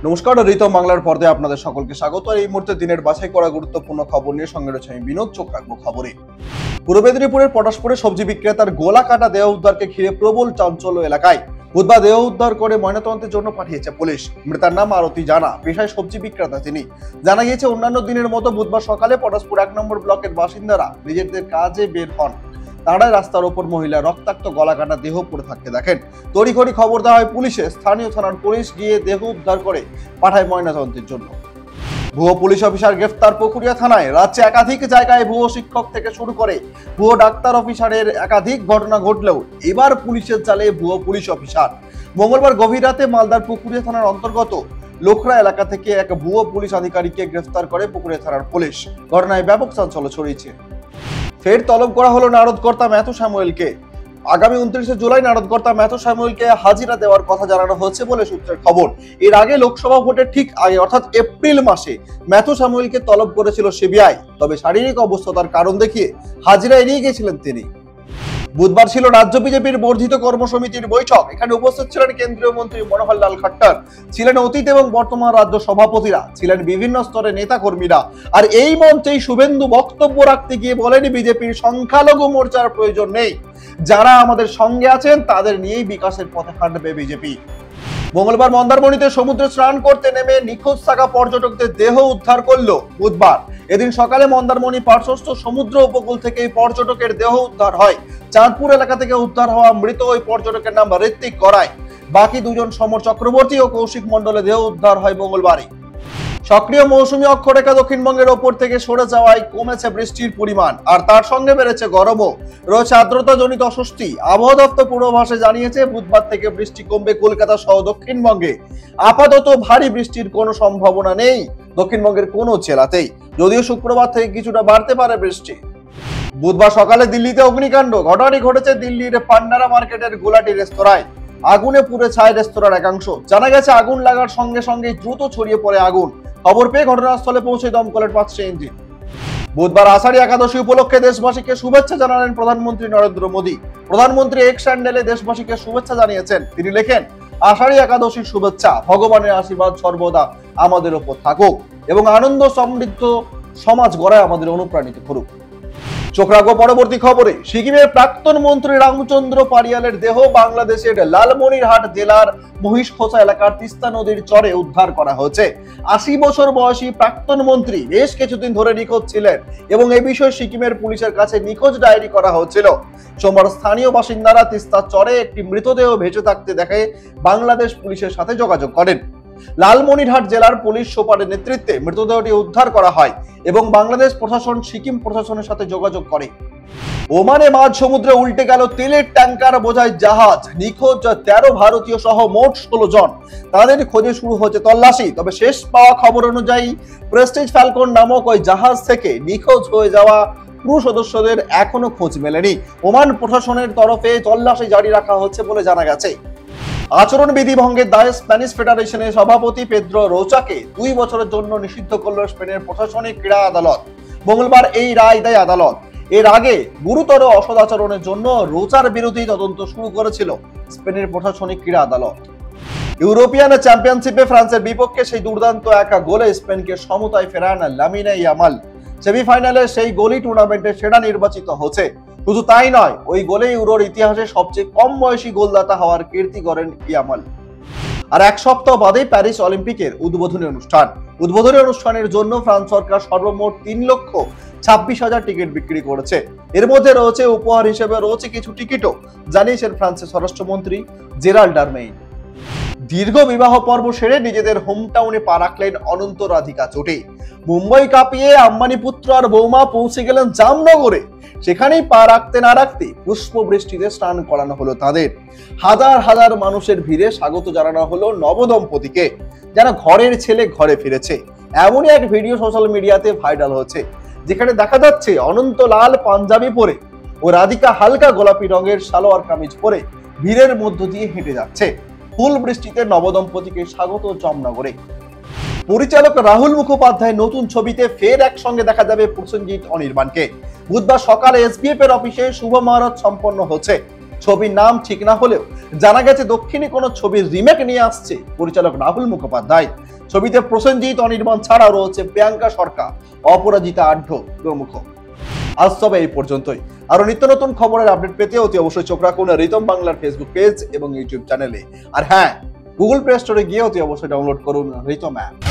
নমস্কার, রিতম বাংলার পর্দায় আপনাদের সকলকে স্বাগত। আর এই মুহূর্তে দিনের বাছাই করা গুরুত্বপূর্ণ খবর নিয়ে সঙ্গে রয়েছে আমি বিনোদ। চোখ রাখবো খবরে। পূর্ব মেদিনীপুরের পটাশপুরে সবজি বিক্রেতার গোলা কাটা দেহ উদ্ধারকে ঘিরে প্রবল চাঞ্চল্য এলাকায়। বুধবার দেহ উদ্ধার করে ময়নাতদন্তের জন্য পাঠিয়েছে পুলিশ। মৃতার নাম আরতি জানা, পেশায় সবজি বিক্রেতা তিনি। জানা গিয়েছে অন্যান্য দিনের মতো বুধবার সকালে পটাশপুর 1 নম্বর ব্লকের বাসিন্দারা নিজেদের কাজে বের হন। তারা রাস্তার ওপর মহিলা রক্তাক্ত গলা কাটা দেহ পড়ে থাকতে দেখেন। তড়িঘড়ি খবর দেওয়া হয় পুলিশে। স্থানীয় থানার পুলিশ গিয়ে দেহ উদ্ধার করে পাঠায় ময়নাতদন্তের জন্য। ভুয়ো পুলিশ অফিসার গ্রেফতার পুকুরিয়া থানায়। রাজ্যে একাধিক জায়গায় ভুয়ো শিক্ষক থেকে শুরু করে ভুয়ো ডাক্তার অফিসারের একাধিক ঘটনা ঘটলেও এবার পুলিশের জালে ভুয়ো পুলিশ অফিসার। মঙ্গলবার গভীর রাতে মালদার পুকুরিয়া থানার অন্তর্গত লোখরা এলাকা থেকে এক ভুয়ো পুলিশ আধিকারিককে গ্রেফতার করে পুকুরিয়া থানার পুলিশ। ঘটনায় ব্যাপক চাঞ্চল্য ছড়িয়েছে। ফের তলব করা হলো নারদকর্তা ম্যাথু স্যামুয়েলকে। আগামী 29শে জুলাই নারদকর্তা ম্যাথু স্যামুয়েলকে হাজিরা দেওয়ার কথা জানানো হচ্ছে বলে সূত্রের খবর। এর আগে লোকসভা ভোটের ঠিক আগে অর্থাৎ এপ্রিল মাসে ম্যাথু স্যামুয়েলকে তলব করেছিল সিবিআই। তবে শারীরিক অবস্থতার কারণ দেখিয়ে হাজিরা এড়িয়ে গেছিলেন তিনি। বুধবার ছিল রাজ্য বিজেপির বর্ধিত কর্মসমিতির বৈঠক। এখানে উপস্থিত ছিলেন কেন্দ্রীয় মন্ত্রী মনোহর লাল খাট্টার, ছিলেন অতীত এবং বর্তমান রাজ্য সভাপতিরা, ছিলেন বিভিন্ন স্তরের নেতা কর্মীরা। আর এই মঞ্চেই শুভেন্দু বক্তব্য রাখতে গিয়ে বলেন, বিজেপির সংখ্যালঘু মোর্চার প্রয়োজন নেই, যারা আমাদের সঙ্গে আছেন তাদের নিয়েই বিকাশের পথে হাঁটবে বিজেপি। মঙ্গলবার মন্দারমণিতে সমুদ্রে স্নান করতে নেমে নিখোঁজ থাকা পর্যটকদের দেহ উদ্ধার করলো বুধবার। এদিন সকালে মন্দারমণি পার্শ্বস্থ সমুদ্র উপকূল থেকে এই পর্যটকের দেহ উদ্ধার হয়। চাঁদপুর এলাকা থেকে উদ্ধার হওয়া মৃত ওই পর্যটকের নাম ঋত্বিক গড়াই। বাকি দুজন সমর চক্রবর্তী ও কৌশিক মণ্ডলের দেহ উদ্ধার হয় মঙ্গলবারই। সক্রিয় মৌসুমী অক্ষরেখা দক্ষিণবঙ্গের ওপর থেকে সরে যাওয়ায় কমেছে বৃষ্টির পরিমাণ, আর তার সঙ্গে বেড়েছে গরমও। রয়েছে আর্দ্রতাজনিত অস্বস্তি। আবহাওয়া দপ্তর পূর্বাভাসে জানিয়েছে বুধবার থেকে বৃষ্টি কমবে কলকাতা সহ দক্ষিণবঙ্গে। আপাতত ভারী বৃষ্টির কোনো সম্ভাবনা নেই দক্ষিণবঙ্গের কোনো জেলাতেই, যদিও শুক্রবার থেকে কিছুটা বাড়তে পারে বৃষ্টি। বুধবার সকালে দিল্লিতে অগ্নিকাণ্ড। ঘটনাটি ঘটেছে দিল্লির পান্ডারা মার্কেটের গোলাটি রেস্তোরাঁয়। আগুনে পুড়ে ছাই রেস্তোরাঁর একাংশ। জানা গেছে আগুন লাগার সঙ্গে সঙ্গে দ্রুত ছড়িয়ে পড়ে আগুন। খবর পেয়ে ঘটনাস্থলে পৌঁছে দমকলের 5টি ইঞ্জিন। বুধবার আষাঢ়ী একাদশী উপলক্ষে দেশবাসীকে শুভেচ্ছা জানালেন প্রধানমন্ত্রী নরেন্দ্র মোদী। প্রধানমন্ত্রী এক্স হ্যান্ডেলে দেশবাসীকে শুভেচ্ছা জানিয়েছেন। তিনি লেখেন, আষাঢ়ী একাদশীর শুভেচ্ছা। ভগবানের আশীর্বাদ সর্বদা আমাদের ওপর থাকুক এবং আনন্দ সমৃদ্ধ সমাজ গড়ায় আমাদের অনুপ্রাণিত করুক। চোখ রাখবো পরবর্তী খবরে। সিকিমের প্রাক্তন মন্ত্রী রামচন্দ্র পারিয়ালের দেহ বাংলাদেশের লালমনিরহাট জেলার মহিষখোসা এলাকার তিস্তা নদীর চরে উদ্ধার করা হয়েছে। 80 বছর বয়সী প্রাক্তন মন্ত্রী বেশ কিছুদিন ধরে নিখোঁজ ছিলেন এবং এই বিষয়ে সিকিমের পুলিশের কাছে নিখোঁজ ডায়েরি করা হয়েছিল। সোমবার স্থানীয় বাসিন্দারা তিস্তার চরে একটি মৃতদেহ ভেসে থাকতে দেখে বাংলাদেশ পুলিশের সাথে যোগাযোগ করেন। লালমনিরহাট জেলার পুলিশ সুপারের নেতৃত্বে মৃতদেহটি উদ্ধার করা হয় এবং বাংলাদেশ প্রশাসন সিকিম প্রশাসনের সাথে যোগাযোগ করে। ওমানে মাঝ সমুদ্রে উল্টে গেল তেলের ট্যাঙ্কার বোঝাই জাহাজ। নিখোঁজ 13 ভারতীয় সহ মোট 16 জন। তাদের খোঁজে শুরু হয়েছে তল্লাশি। তবে শেষ পাওয়া খবর অনুযায়ী প্রেস্টিজ ফ্যালকন নামক ওই জাহাজ থেকে নিখোঁজ হয়ে যাওয়া ক্রু সদস্যদের এখনো খোঁজ মেলেনি। ওমান প্রশাসনের তরফে তল্লাশি জারি রাখা হচ্ছে বলে জানা গেছে। আচরণবিধি ভঙ্গের দায়ে স্প্যানিশ ফেডারেশনের সভাপতি পেদ্রো রোচাকে 2 বছরের জন্য নিষিদ্ধ করল স্পেনের প্রশাসনিক ক্রীড়া আদালত। মঙ্গলবার এই রায় দেয় আদালত। এর আগে গুরুতর অসদাচরণের জন্য রোচার বিরোধী তদন্ত শুরু করেছিল স্পেনের প্রশাসনিক ক্রীড়া আদালত। ইউরোপিয়ান চ্যাম্পিয়নশিপে ফ্রান্সের বিপক্ষে সেই দুর্দান্ত একা গোলে স্পেনকে সমতায় ফেরান লামিনে ইয়ামাল। সেমিফাইনালে সেই গোলই টুর্নামেন্টের সেরা নির্বাচিত হয়েছে। শুধু তাই নয়, ওই গোলে ইউরোর ইতিহাসে সবচেয়ে কম বয়সী গোলদাতা হওয়ার কীর্তি করেন ইয়ামাল। আর এক সপ্তাহ বাদে প্যারিস অলিম্পিকের উদ্বোধনী অনুষ্ঠান। উদ্বোধনী অনুষ্ঠানের জন্য ফ্রান্স সরকার সর্বমোট 3,26,000 টিকিট বিক্রি করেছে। এর মধ্যে রয়েছে উপহার হিসেবে রয়েছে কিছু টিকিটও, জানিয়েছেন ফ্রান্সের স্বরাষ্ট্রমন্ত্রী জেরাল্ড ডারমেইন। দীর্ঘ বিবাহ পর্ব সেরে নিজেদের হোম টাউনে পা রাখলেন অনন্ত রাধিকা চোটে। মুম্বাই কাঁপিয়ে আম্বানি পুত্র আর বৌমা পৌঁছে গেলেন জামনগরে। সেখানেই পা রাখতে না রাখতে পুষ্প বৃষ্টিতে স্নান করানো হলো তাদের। হাজার হাজার মানুষের ভিড়ে স্বাগত জানানো হলো নবদম্পতিকে, যারা ঘরের ছেলে ঘরে ফিরেছে। এমনই এক ভিডিও সোশ্যাল মিডিয়াতে ভাইরাল হচ্ছে, যেখানে দেখা যাচ্ছে অনন্ত লাল পাঞ্জাবি পরে ও রাধিকা হালকা গোলাপি রঙের সালোয়ার কামিজ পরে ভিড়ের মধ্য দিয়ে হেঁটে যাচ্ছে। ফুল বৃষ্টিতে নবদম্পতিকে স্বাগত জামনগরে। পরিচালক রাহুল মুখোপাধ্যায় নতুন ছবিতে ফের একসঙ্গে দেখা যাবে প্রসেনজিৎ অনির্বাণকে। বুধবার সকালে এসবিএফ এর অফিসে শুভ মহারত সম্পন্ন হচ্ছে। ছবির নাম ঠিক না হলেও জানা গেছে দক্ষিণী কোনো ছবির রিমেক নিয়ে আসছে পরিচালক রাহুল মুখোপাধ্যায়। ছবিতে প্রসেনজিৎ, অনির্বাণ ছাড়াও রয়েছে প্রিয়াঙ্কা সরকার, অপরাজিতা আঢ্য প্রমুখ। আজ তবে এই পর্যন্তই। আরো নিত্য নতুন খবরের আপডেট পেতে অতি অবশ্যই চোখ রাখুন রিতম বাংলার ফেসবুক পেজ এবং ইউটিউব চ্যানেলে। আর হ্যাঁ, গুগল প্লে স্টোরে গিয়ে অতি অবশ্যই ডাউনলোড করুন রিতম অ্যাপ।